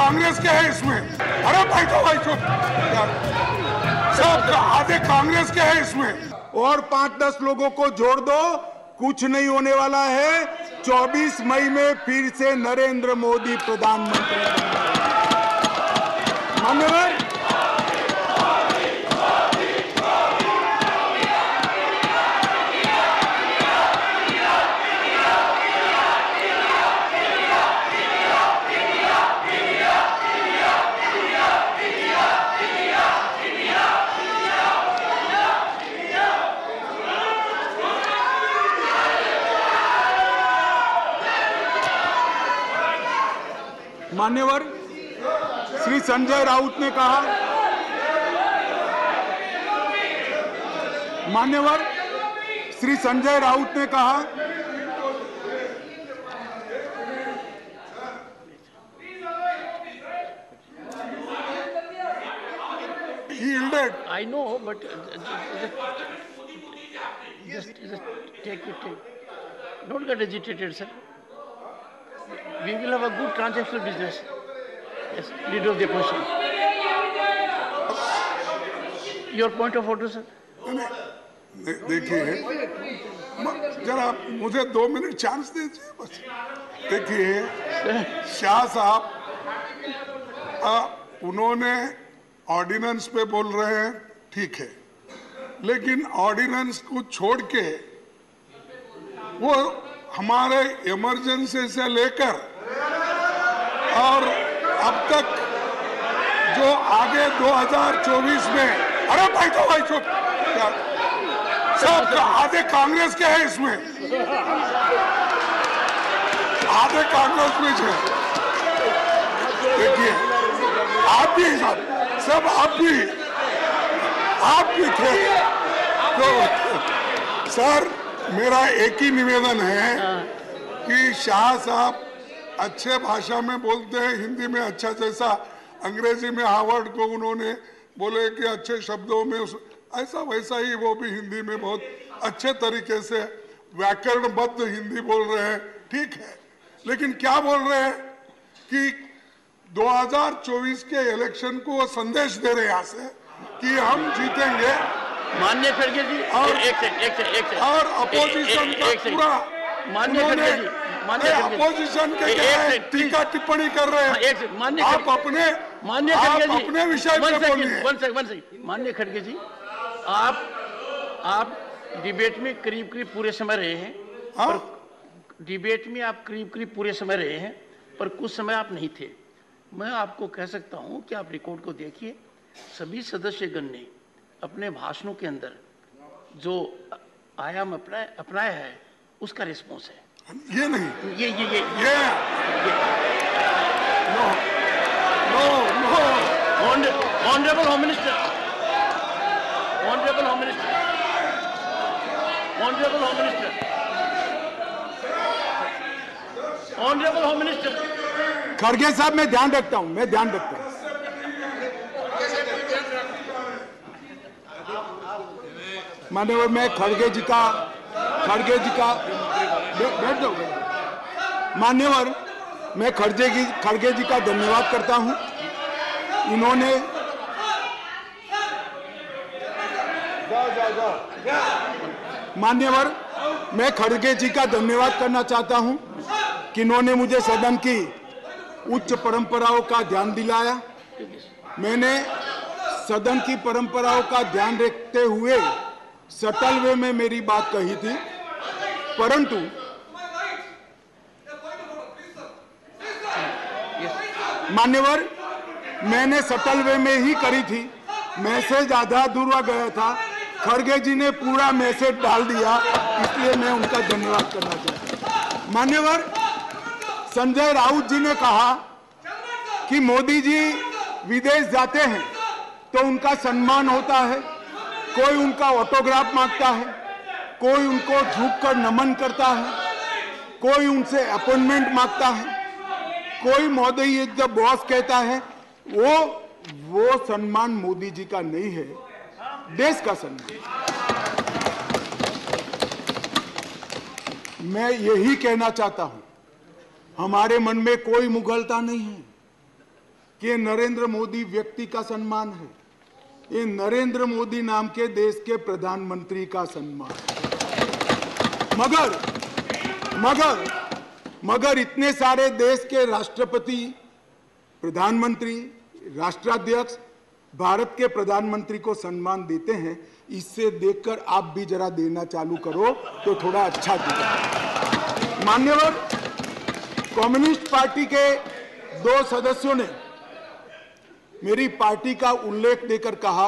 कांग्रेस के हैं इसमें। अरे बैठो भाई चुप, सब आधे कांग्रेस के हैं इसमें। और 5-10 लोगों को जोड़ दो, कुछ नहीं होने वाला है। 24 मई में फिर से नरेंद्र मोदी प्रधानमंत्री मान्यवर। मान्यवर श्री संजय राउत ने कहा, मान्यवर श्री संजय राउत ने कहा yielded. I know, but just take it. Don't get agitated, sir. We will have a good transactional business. Yes, leader of the opposition. Your point of order, sir. देखिए, जरा मुझे 2 मिनट चांस दीजिए बस। देखिए शाह साहब, उन्होंने ऑर्डिनेंस पे बोल रहे हैं, ठीक है, लेकिन ऑर्डिनेंस को छोड़ के वो हमारे इमरजेंसी से लेकर और अब तक जो आगे 2024 में, अरे बैठो भाई चुप, सब आधे कांग्रेस के हैं इसमें, आधे कांग्रेस में है। देखिए आप भी सब आप भी थे। तो सर मेरा एक ही निवेदन है कि शाह साहब अच्छे भाषा में बोलते हैं, हिंदी में अच्छा, जैसा अंग्रेजी में हार्वर्ड को उन्होंने बोले कि अच्छे शब्दों में, ऐसा वैसा ही वो भी हिंदी में बहुत अच्छे तरीके से व्याकरणबद्ध हिंदी बोल रहे हैं, ठीक है। लेकिन क्या बोल रहे हैं कि 2024 के इलेक्शन को वो संदेश दे रहे यहाँ से कि हम जीतेंगे। माननीय खड़गे जी, एक और अपोजिशन का पूरा, माननीय खड़गे जी, अपोजिशन के टीका टिप्पणी कर रहे हैं। आप अपने विषय पे बोलिए। माननीय खड़गे जी, आप डिबेट में करीब पूरे समय रहे हैं, पर डिबेट में आप करीब पूरे समय रहे हैं, पर कुछ समय आप नहीं थे। मैं आपको कह सकता हूं कि आप रिकॉर्ड को देखिए, सभी सदस्यगण ने अपने भाषणों के अंदर जो आयाम अपनाया है उसका रिस्पॉन्स है। ये नहीं, ये ऑनरेबल होम मिनिस्टर, खड़गे साहब मैं ध्यान रखता हूं, माननीय मैं खड़गे जी का बैठ जाओ। मान्यवर मैं खड़गे जी का धन्यवाद करता हूं। इन्होंने मान्यवर मैं खड़गे जी का धन्यवाद करना चाहता हूं कि इन्होंने मुझे सदन की उच्च परंपराओं का ध्यान दिलाया। मैंने सदन की परंपराओं का ध्यान रखते हुए सटल वे में मेरी बात कही थी, परंतु मान्यवर मैंने सटल वे में ही करी थी, मैसेज आधा अधूरा गया था। खड़गे जी ने पूरा मैसेज डाल दिया, इसलिए मैं उनका धन्यवाद करना चाहता हूं। मान्यवर संजय राउत जी ने कहा कि मोदी जी विदेश जाते हैं तो उनका सम्मान होता है, कोई उनका ऑटोग्राफ मांगता है, कोई उनको झुककर नमन करता है, कोई उनसे अपॉइंटमेंट मांगता है, कोई मोदी इज द बॉस कहता है। वो सम्मान मोदी जी का नहीं है, देश का सम्मान। मैं यही कहना चाहता हूं, हमारे मन में कोई मुगलता नहीं है, कि ये नरेंद्र मोदी व्यक्ति का सम्मान है, ये नरेंद्र मोदी नाम के देश के प्रधानमंत्री का सम्मान है। मगर इतने सारे देश के राष्ट्रपति, प्रधानमंत्री, राष्ट्राध्यक्ष भारत के प्रधानमंत्री को सम्मान देते हैं, इससे देखकर आप भी जरा देना चालू करो तो थोड़ा अच्छा दिखेगा। मान्यवर, कम्युनिस्ट पार्टी के 2 सदस्यों ने मेरी पार्टी का उल्लेख देकर कहा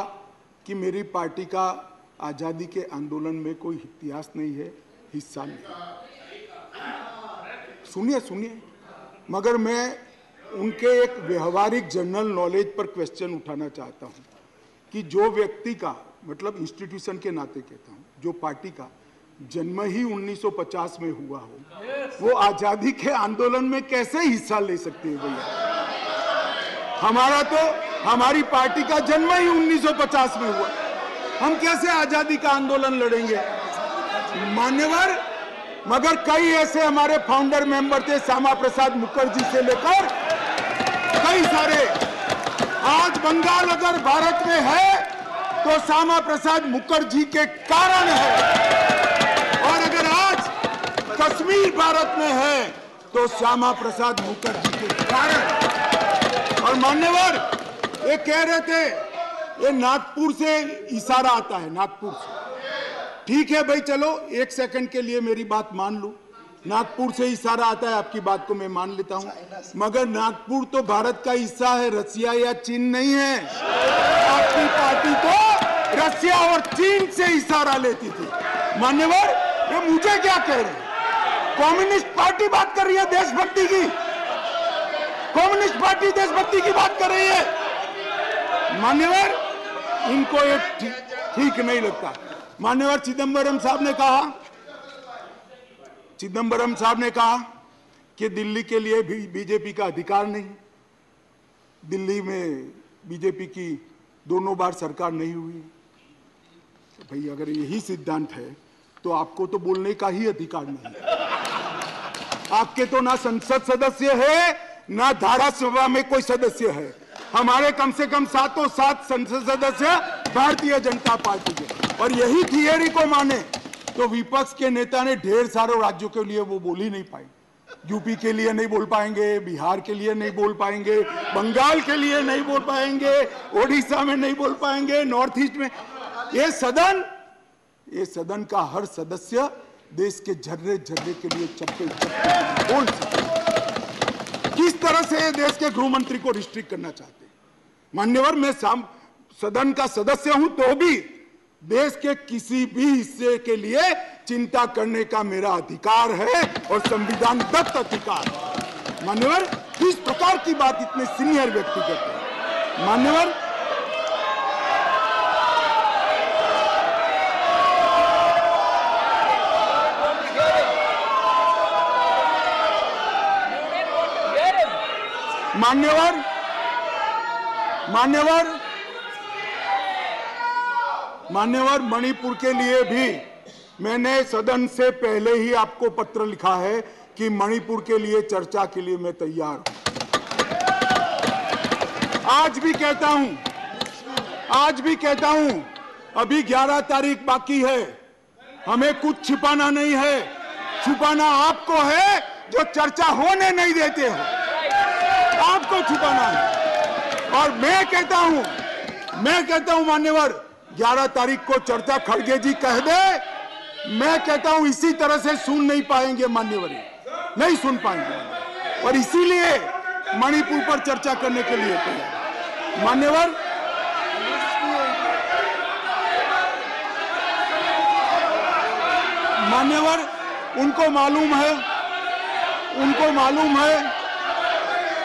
कि मेरी पार्टी का आजादी के आंदोलन में कोई इतिहास नहीं है, हिस्सा नहीं। सुनिए, मगर मैं उनके एक व्यवहारिक जनरल नॉलेज पर क्वेश्चन उठाना चाहता हूं कि जो व्यक्ति का, मतलब इंस्टीट्यूशन के नाते कहता हूं, जो पार्टी का जन्म ही 1950 में हुआ हो, वो आजादी के आंदोलन में कैसे हिस्सा ले सकते हैं भैया? हमारी पार्टी का जन्म ही 1950 में हुआ, हम कैसे आजादी का आंदोलन लड़ेंगे? मान्यवर, मगर कई ऐसे हमारे फाउंडर मेंबर थे, श्यामा प्रसाद मुखर्जी से लेकर कई सारे। आज बंगाल अगर भारत में है तो श्यामा प्रसाद मुखर्जी के कारण है, और अगर आज कश्मीर भारत में है तो श्यामा प्रसाद मुखर्जी के कारण। और मान्यवर, ये कह रहे थे ये नागपुर से इशारा आता है, नागपुर से। ठीक है भाई, चलो 1 सेकंड के लिए मेरी बात मान लो, नागपुर से इशारा आता है, आपकी बात को मैं मान लेता हूं, मगर नागपुर तो भारत का हिस्सा है, रसिया या चीन नहीं है। आपकी पार्टी तो रसिया और चीन से इशारा लेती थी। मान्यवर, ये मुझे क्या कह रहे हैं? कम्युनिस्ट पार्टी बात कर रही है देशभक्ति की, कम्युनिस्ट पार्टी देशभक्ति की बात कर रही है। मान्यवर, इनको ये ठीक नहीं लगता। मान्यवर, चिदंबरम साहब ने कहा कि दिल्ली के लिए भी बीजेपी का अधिकार नहीं, दिल्ली में बीजेपी की 2 बार सरकार नहीं हुई। तो भाई, अगर यही सिद्धांत है तो आपको तो बोलने का ही अधिकार नहीं। आपके तो ना संसद सदस्य है, ना धारासभा में कोई सदस्य है। हमारे कम से कम 7 संसद सदस्य भारतीय जनता पार्टी के, और यही थियरी को माने तो विपक्ष के नेता ने ढेर सारे राज्यों के लिए वो बोल ही नहीं पाए। यूपी के लिए नहीं बोल पाएंगे, बिहार के लिए नहीं बोल पाएंगे, बंगाल के लिए नहीं बोल पाएंगे, ओडिशा में नहीं बोल पाएंगे, नॉर्थ ईस्ट में। ये सदन का हर सदस्य देश के झर्रे झर्रे के लिए चप्पे बोल सकते। किस तरह से देश के गृह मंत्री को रिस्ट्रिक्ट करना चाहते हैं? मान्यवर, मैं सदन का सदस्य हूं तो भी देश के किसी भी हिस्से के लिए चिंता करने का मेरा अधिकार है, और संविधान दत्त अधिकार। मान्यवर, किस प्रकार की बात इतने सीनियर व्यक्ति करते हैं? मान्यवर, मान्यवर, मणिपुर के लिए भी मैंने सदन से पहले ही आपको पत्र लिखा है कि मणिपुर के लिए चर्चा के लिए मैं तैयार हूं। आज भी कहता हूं, अभी 11 तारीख बाकी है, हमें कुछ छिपाना नहीं है। छुपाना आपको है जो चर्चा होने नहीं देते हो, आपको छुपाना है। और मैं कहता हूं मान्यवर, 11 तारीख को चर्चा खड़गे जी कह दे, मैं कहता हूं इसी तरह से सुन नहीं पाएंगे मान्यवर, नहीं सुन पाएंगे, और इसीलिए मणिपुर पर चर्चा करने के लिए तैयार। मान्यवर, उनको मालूम है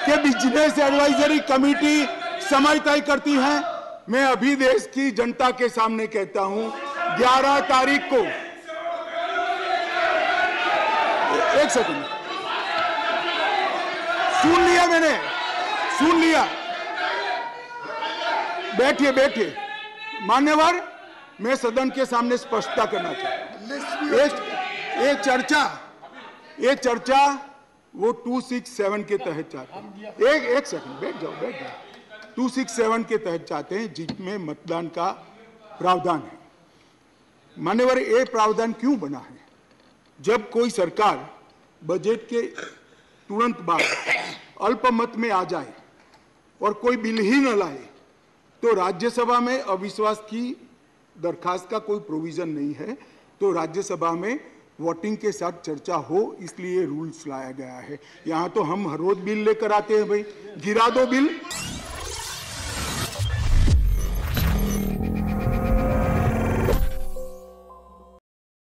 कि बिजनेस एडवाइजरी कमेटी समय तय करती है। मैं अभी देश की जनता के सामने कहता हूं, 11 तारीख को, एक सेकंड, सुन लिया, बैठिए। मान्यवर, मैं सदन के सामने स्पष्टता करना चाहता हूं। एक चर्चा वो 267 के तहत चाहते हैं। एक सेकंड, बैठ जाओ। 267 के तहत चाहते हैं, जिसमें मतदान का प्रावधान है। मान्यवर, ये प्रावधान क्यों बना है? जब कोई सरकार बजट के तुरंत बाद अल्पमत में आ जाए और कोई बिल ही न लाए तो राज्यसभा में अविश्वास की दरखास्त का कोई प्रोविजन नहीं है, तो राज्यसभा में वोटिंग के साथ चर्चा हो, इसलिए रूल्स लाया गया है। यहाँ तो हम हर रोज बिल लेकर आते हैं, भाई गिरा दो बिल।